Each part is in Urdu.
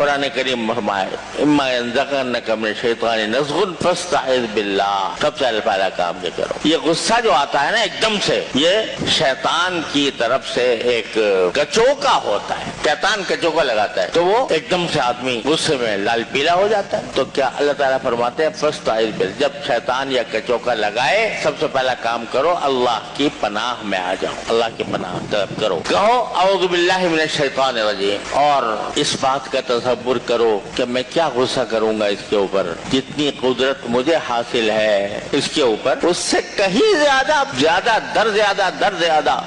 قرآن کریم فرمائے اما ينزغنك من الشیطان نزغ فاستعذ باللہ، سب سے پہلا کام یہ کرو۔ یہ غصہ جو آتا ہے نا ایک دم سے، یہ شیطان کی طرف سے ایک کچوکا ہوتا ہے، شیطان کچوکا لگاتا ہے تو وہ ایک دم سے آدمی غصے میں لال پیلا ہو جاتا ہے۔ تو کیا اللہ تعالیٰ فرماتے ہیں فاستعذ باللہ، جب شیطان یا کچوکا لگائے سب سے پہلا کام کرو اللہ کی پناہ میں آ جاؤ، اللہ کی پناہ طلب کرو، کہو اعوذ باللہ من الشیطان الرجیم، اور اس بات کا تصور کرو کہ میں کیا غصہ کروں گا اس کے اوپر، جتنی قدرت مجھے حاصل ہے اس کے اوپر اس سے کہیں زیادہ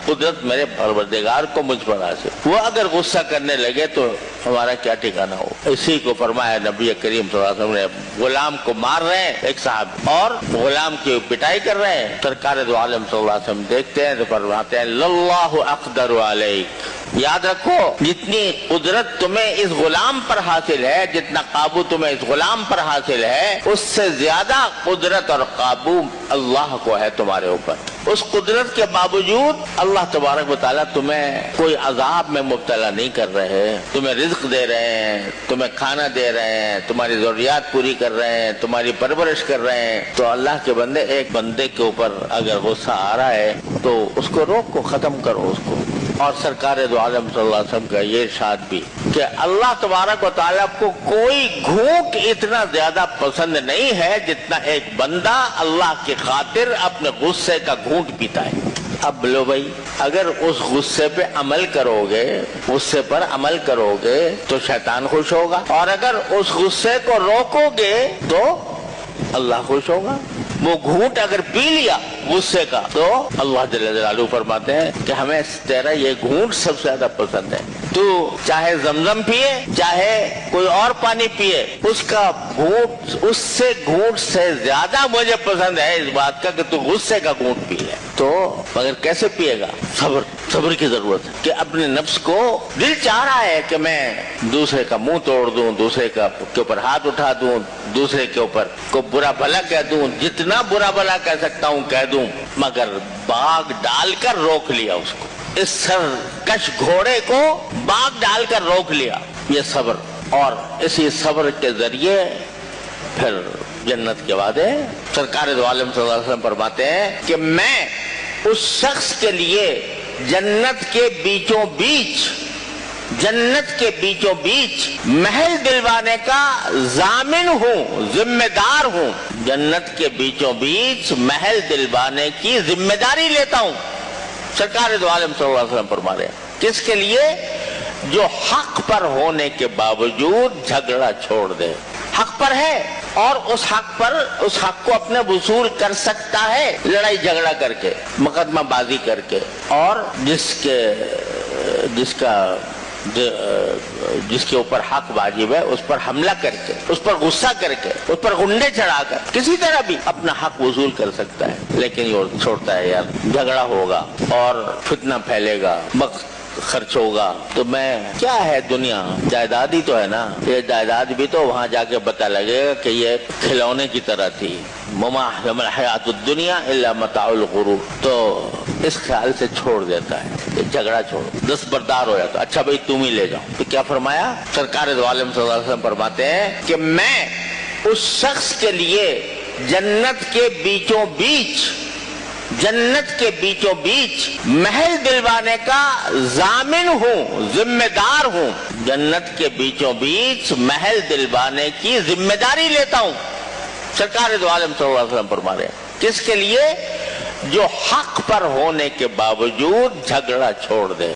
قدرت میرے پروردگار کو مجھ پر حاصل، وہ اگر غصہ کرنے لگے تو ہمارا کیا ٹھکانہ ہو۔ اسی کو فرمایا نبی کریم صلی اللہ علیہ وسلم نے، غلام کو مار رہے ہیں ایک صاحب اور غلام کی پٹائی کر رہے ہیں، سرکار دو عالم صلی اللہ علیہ وسلم دیکھتے ہیں تو فرماتے ہیں للہ اقدر علیک، یاد رکھو جتنی قدرت تمہیں اس غلام پر حاصل ہے، جتنا قابو تمہیں اس غلام پر حاصل ہے، اس سے زیادہ قدرت اور قابو اللہ کو ہے تمہارے اوپر۔ اس قدرت کے باوجود اللہ تبارک و تعالیٰ تمہیں کوئی عذاب میں مبتلا نہیں کر رہے، تمہیں رزق دے رہے ہیں، تمہیں کھانا دے رہے ہیں، تمہاری ضروریات پوری کر رہے ہیں، تمہاری پرورش کر رہے ہیں۔ تو اللہ کے بندے، ایک بندے کے اوپر اگر غصہ آ رہا ہے تو اس کو روکو، ختم کرو اس کو۔ اور سرکار دو عالم صلی اللہ علیہ وسلم کا یہ ارشاد بھی کہ اللہ تبارک و تعالیٰ کو کوئی گھونٹ اتنا زیادہ پسند نہیں ہے جتنا ایک بندہ اللہ کی خاطر اپنے غصے کا گھونٹ پیتا ہے۔ اب بولو بھائی، اگر اس غصے پہ عمل کرو گے، غصے پر عمل کرو گے تو شیطان خوش ہوگا، اور اگر اس غصے کو روکو گے تو اللہ خوش ہوگا۔ وہ گھونٹ اگر پی لیا غصے کا تو اللہ جل جلالہ فرماتے ہیں کہ ہمیں تیرا یہ گھونٹ سب سے زیادہ پسند ہے، تو چاہے زمزم پیے چاہے کوئی اور پانی پیے، اس کا گھونٹ، اس سے گھونٹ سے زیادہ مجھے پسند ہے اس بات کا کہ تو غصے کا گھونٹ پی لے۔ تو مگر کیسے پیے گا؟ صبر کی ضرورت ہے کہ اپنے نفس کو، دل چاہ رہا ہے کہ میں دوسرے کا منہ توڑ دوں، دوسرے کے اوپر ہاتھ اٹھا دوں، دوسرے کے اوپر کو برا بھلا کہہ دوں، جتنا برا بھلا کہہ سکتا ہوں کہہ دوں، مگر باغ ڈال کر روک لیا اس کو، اس سرکش گھوڑے کو باغ ڈال کر روک لیا۔ یہ صبر، اور اسی صبر کے ذریعے پھر جنت کے وعدے۔ سرکار دو عالم صلی اللہ علیہ وسلم فرماتے ہیں کہ میں اس شخص کے لیے جنت کے بیچوں بیچ محل دلوانے کا ضامن ہوں، ذمہ دار ہوں، جنت کے بیچوں بیچ محل دلوانے کی ذمہ داری لیتا ہوں۔ سرکار دو عالم صلی اللہ علیہ وسلم فرما رہے ہیں، کس کے لیے؟ جو حق پر ہونے کے باوجود جھگڑا چھوڑ دے، حق پر ہے اور اس حق کو اپنے وصول کر سکتا ہے لڑائی جھگڑا کر کے، مقدمہ بازی کر کے، اور جس کے اوپر حق واجب ہے اس پر حملہ کر کے، اس پر غصہ کر کے، اس پر گنڈے چڑھا کر کسی طرح بھی اپنا حق وصول کر سکتا ہے، لیکن یہ چھوڑتا ہے یار، جھگڑا ہوگا اور فتنہ پھیلے گا، وقت خرچ ہوگا، تو میں کیا ہے دنیا، جائیداد ہی تو ہے نا، یہ جائیداد بھی تو وہاں جا کے پتہ لگے گا کہ یہ کھلونے کی طرح تھی، وما الحیات الدنیا الا متاع الغرور۔ تو اس خیال سے چھوڑ دیتا ہے، یہ جھگڑا چھوڑو، دستبردار ہو جاتا، اچھا بھائی تم ہی لے جاؤ۔ تو کیا فرمایا سرکار دو عالم صلی اللہ علیہ وسلم فرماتے ہیں کہ میں اس شخص کے لیے جنت کے بیچوں بیچ محل دلوانے کا ضامن ہوں، ذمہ دار ہوں، جنت کے بیچوں بیچ محل دلوانے کی ذمہ داری لیتا ہوں۔ سرکار دو عالم صلی اللہ علیہ وسلم فرما رہے ہیں، کس کے لیے؟ جو حق پر ہونے کے باوجود جھگڑا چھوڑ دے۔